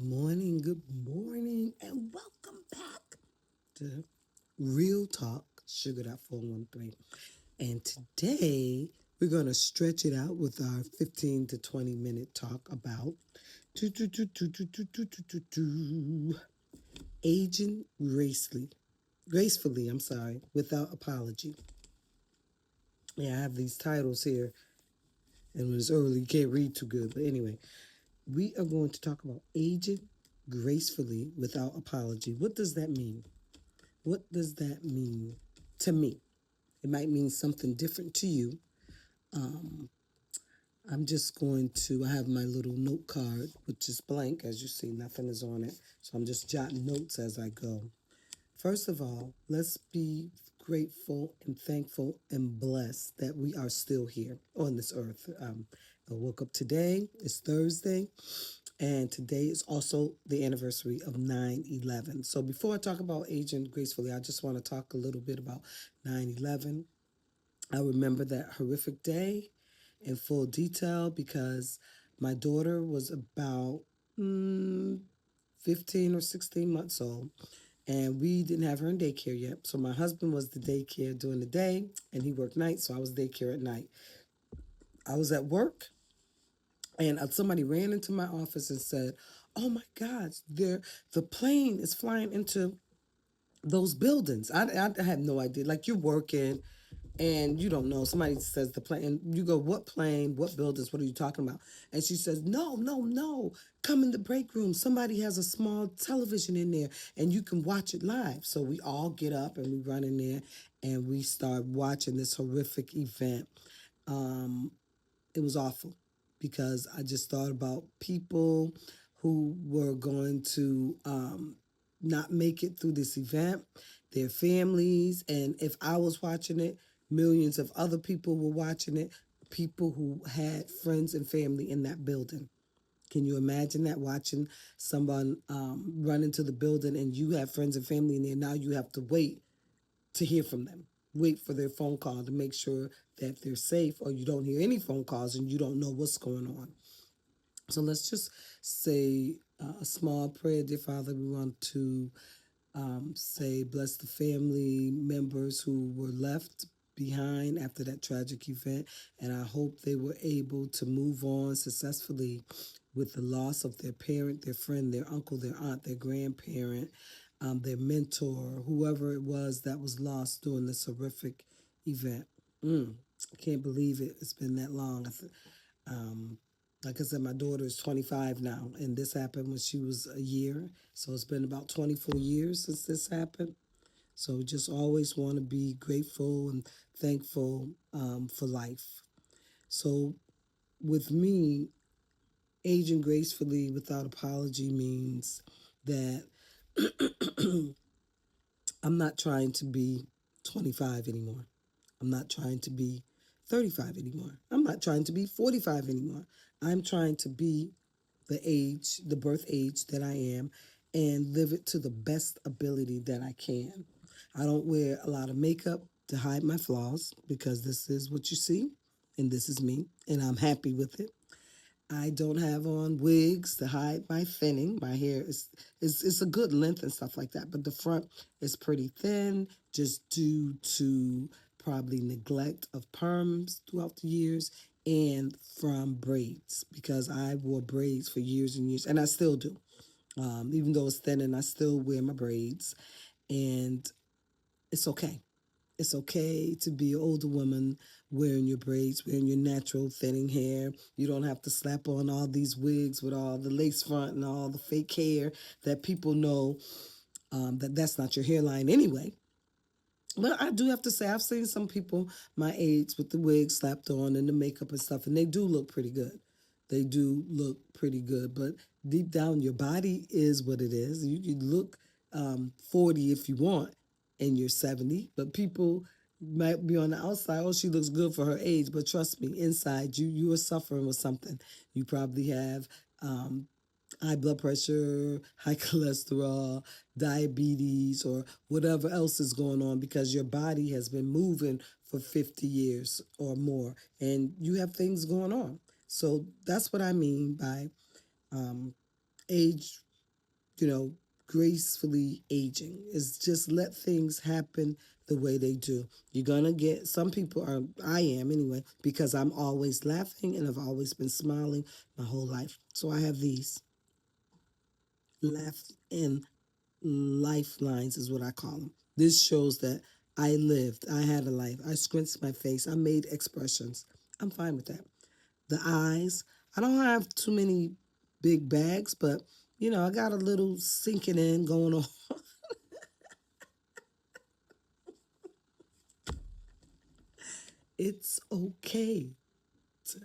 Good morning, and welcome back to Real Talk, Sugar 413. And today we're going to stretch it out with our 15 to 20-minute talk about do, do, do, do, do, do, do, do, do, do, aging gracefully, without apology. Yeah, I have these titles here, and when it's early, you can't read too good. But anyway, we are going to talk about aging gracefully without apology. What does that mean? What does that mean to me? It might mean something different to you. I'm just going to, I have my little note card, which is blank, as you see, nothing is on it. So I'm just jotting notes as I go. First of all, let's be grateful and thankful and blessed that we are still here on this earth. I woke up today, it's Thursday, and today is also the anniversary of 9/11. So before I talk about aging gracefully, I just want to talk a little bit about 9/11. I remember that horrific day in full detail because my daughter was about 15 or 16 months old, and we didn't have her in daycare yet. So my husband was the daycare during the day, and he worked nights, so I was daycare at night. I was at work, and somebody ran into my office and said, "Oh my God, the plane is flying into those buildings." I had no idea. Like, you're working and you don't know. Somebody says the plane, and you go, "What plane? What buildings? What are you talking about?" And she says, "No, no, no. Come in the break room. Somebody has a small television in there and you can watch it live." So we all get up and we run in there and we start watching this horrific event. It was awful because I just thought about people who were going to not make it through this event, their families, and if I was watching it, millions of other people were watching it, people who had friends and family in that building. Can you imagine that, watching someone run into the building and you have friends and family in there? Now you have to wait to hear from them. Wait for their phone call to make sure that they're safe, or you don't hear any phone calls and you don't know what's going on. So let's just say a small prayer. Dear Father, we want to say, bless the family members who were left behind after that tragic event. And I hope they were able to move on successfully with the loss of their parent, their friend, their uncle, their aunt, their grandparent, their mentor, whoever it was that was lost during this horrific event. I can't believe it. It's been that long. Like I said, my daughter is 25 now, and this happened when she was a year. So it's been about 24 years since this happened. So just always want to be grateful and thankful for life. So with me, aging gracefully without apology means that I'm not trying to be 25 anymore. I'm not trying to be 35 anymore. I'm not trying to be 45 anymore. I'm trying to be the birth age that I am, and live it to the best ability that I can. I don't wear a lot of makeup to hide my flaws because this is what you see and this is me, and I'm happy with it. I don't have on wigs to hide my thinning. My hair is a good length and stuff like that, but the front is pretty thin just due to probably neglect of perms throughout the years and from braids, because I wore braids for years and years, and I still do. Even though it's thin, and I still wear my braids, and it's okay. It's okay to be an older woman wearing your braids, wearing your natural thinning hair. You don't have to slap on all these wigs with all the lace front and all the fake hair that people know that that's not your hairline anyway. But I do have to say, I've seen some people my age with the wig slapped on and the makeup and stuff, and they do look pretty good. They do look pretty good. But deep down, your body is what it is. You look 40 if you want, and you're 70. But people might be on the outside, "Oh, she looks good for her age." But trust me, inside, you are suffering with something. You probably have high blood pressure, high cholesterol, diabetes, or whatever else is going on because your body has been moving for 50 years or more and you have things going on. So that's what I mean by age you know, gracefully aging. Is just let things happen the way they do. You're gonna get some people are I am anyway, because I'm always laughing and I've always been smiling my whole life. So I have these laugh and lifelines is what I call them. This shows that I lived, I had a life. I squinched my face, I made expressions. I'm fine with that. The eyes, I don't have too many big bags, but I got a little sinking in going on. It's okay to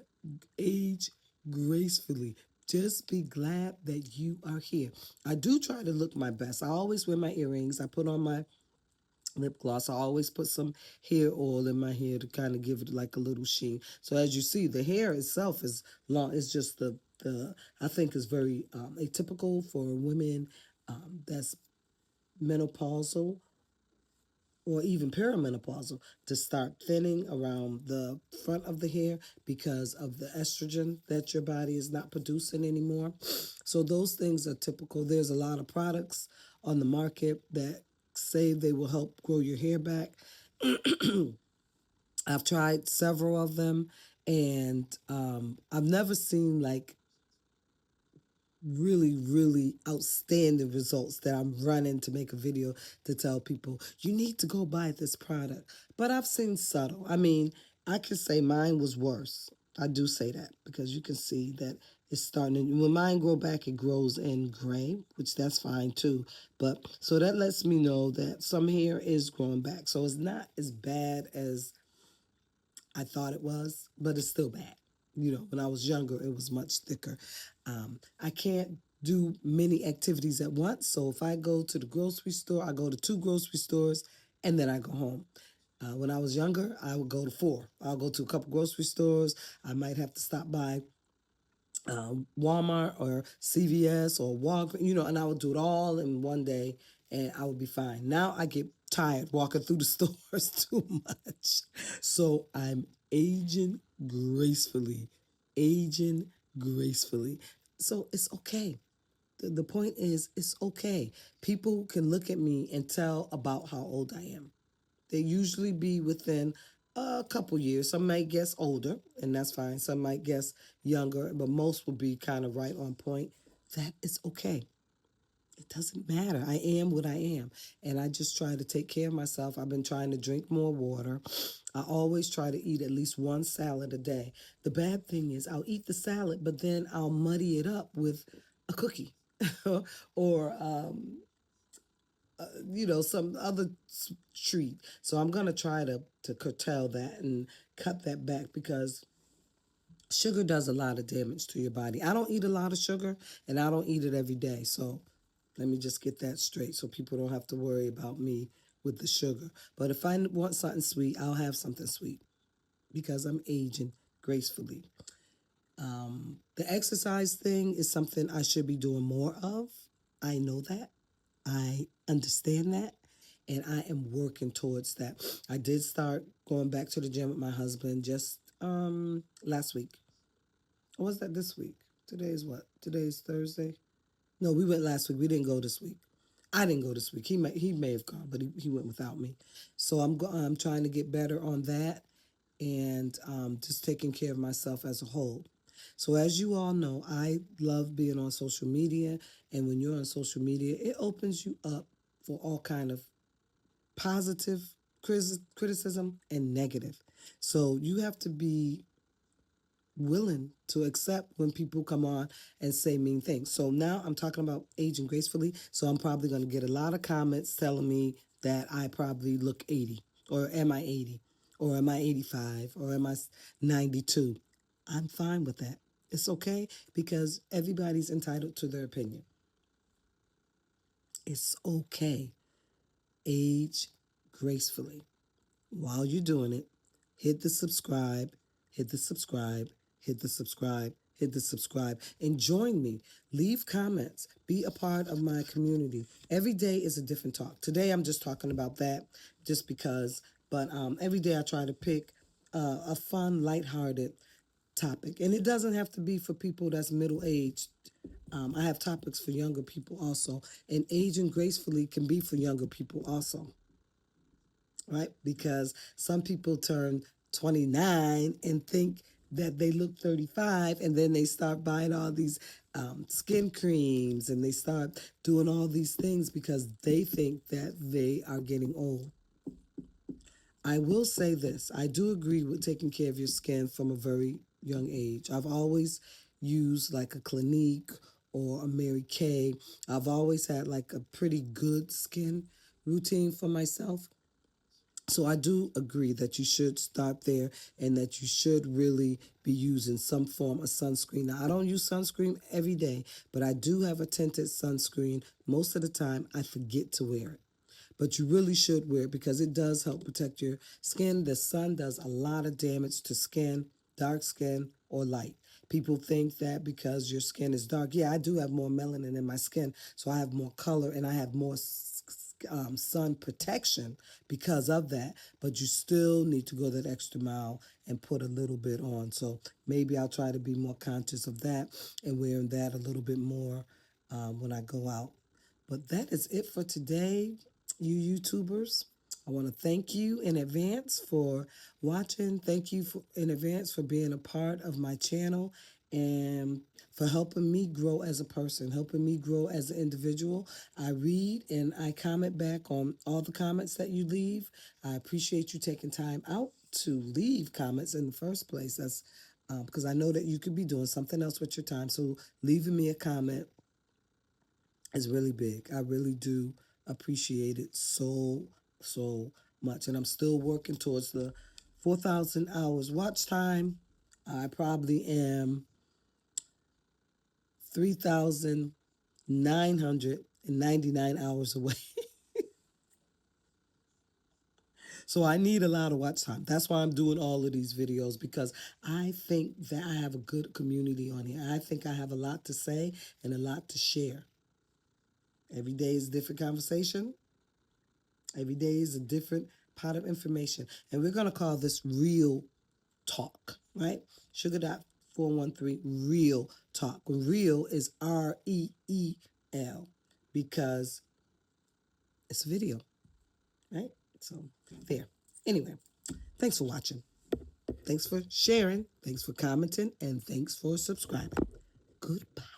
age gracefully. Just be glad that you are here. I do try to look my best. I always wear my earrings. I put on my lip gloss. I always put some hair oil in my hair to kind of give it like a little sheen. So as you see, the hair itself is long. It's just the I think is very atypical for women that's menopausal or even perimenopausal to start thinning around the front of the hair because of the estrogen that your body is not producing anymore. So those things are typical. There's a lot of products on the market that say they will help grow your hair back. I've tried several of them, and I've never seen like really, really outstanding results that I'm running to make a video to tell people you need to go buy this product. But I've seen subtle. I mean, I can say mine was worse. I do say that because you can see that it's starting to, when mine grow back, it grows in gray, which that's fine too. But so that lets me know that some hair is growing back. So it's not as bad as I thought it was, but it's still bad. When I was younger, it was much thicker. I can't do many activities at once. So if I go to the grocery store, I go to two grocery stores and then I go home. When I was younger, I would go to four. I'll go to a couple grocery stores. I might have to stop by Walmart or CVS or Walgreens, and I would do it all in one day and I would be fine. Now I get tired walking through the stores too much. So I'm aging gracefully, aging gracefully. So it's okay. The point is, it's okay. People can look at me and tell about how old I am. They usually be within a couple years. Some might guess older, and that's fine. Some might guess younger, but most will be kind of right on point. That is okay. It doesn't matter. I am what I am. And I just try to take care of myself. I've been trying to drink more water. I always try to eat at least one salad a day. The bad thing is, I'll eat the salad, but then I'll muddy it up with a cookie or some other treat. So I'm gonna try to curtail that and cut that back because sugar does a lot of damage to your body. I don't eat a lot of sugar and I don't eat it every day. So let me just get that straight so people don't have to worry about me with the sugar. But if I want something sweet, I'll have something sweet because I'm aging gracefully. The exercise thing is something I should be doing more of. I know that. I understand that. And I am working towards that. I did start going back to the gym with my husband just last week. Or was that this week? Today is what? Today is Thursday. No, we went last week. We didn't go this week. I didn't go this week. He may have gone, but he went without me. So I'm trying to get better on that and just taking care of myself as a whole. So as you all know, I love being on social media, and when you're on social media, it opens you up for all kind of positive criticism and negative. So you have to be willing to accept when people come on and say mean things. So now I'm talking about aging gracefully. So I'm probably going to get a lot of comments telling me that I probably look 80, or am I 80, or am I 85, or am I 92? I'm fine with that. It's okay because everybody's entitled to their opinion. It's okay. Age gracefully. While you're doing it, hit the subscribe, hit the subscribe, hit the subscribe, hit the subscribe, and join me. Leave comments. Be a part of my community. Every day is a different talk. Today I'm just talking about that just because, but every day I try to pick a fun, lighthearted topic. And it doesn't have to be for people that's middle aged. I have topics for younger people also. And aging gracefully can be for younger people also, right? Because some people turn 29 and think that they look 35, and then they start buying all these skin creams, and they start doing all these things because they think that they are getting old. I will say this, I do agree with taking care of your skin from a very young age. I've always used like a Clinique or a Mary Kay. I've always had like a pretty good skin routine for myself. So I do agree that you should start there and that you should really be using some form of sunscreen. Now, I don't use sunscreen every day, but I do have a tinted sunscreen. Most of the time, I forget to wear it. But you really should wear it because it does help protect your skin. The sun does a lot of damage to skin, dark skin or light. People think that because your skin is dark, yeah, I do have more melanin in my skin, so I have more color and I have more sun protection because of that. But you still need to go that extra mile and put a little bit on. So maybe I'll try to be more conscious of that and wearing that a little bit more when I go out. But that is it for today, you YouTubers. I want to thank you in advance for watching. Thank you in advance for being a part of my channel and for helping me grow as a person, helping me grow as an individual. I read and I comment back on all the comments that you leave. I appreciate you taking time out to leave comments in the first place. That's because I know that you could be doing something else with your time. So leaving me a comment is really big. I really do appreciate it so much. And I'm still working towards the 4,000 hours watch time. I probably am 3,999 hours away. So I need a lot of watch time. That's why I'm doing all of these videos because I think that I have a good community on here. I think I have a lot to say and a lot to share. Every day is a different conversation. Every day is a different pot of information. And we're going to call this real talk, right? Sugar Dot 413 real talk. Real is REEL because it's a video, right? So there. Anyway, thanks for watching. Thanks for sharing. Thanks for commenting. And thanks for subscribing. Goodbye.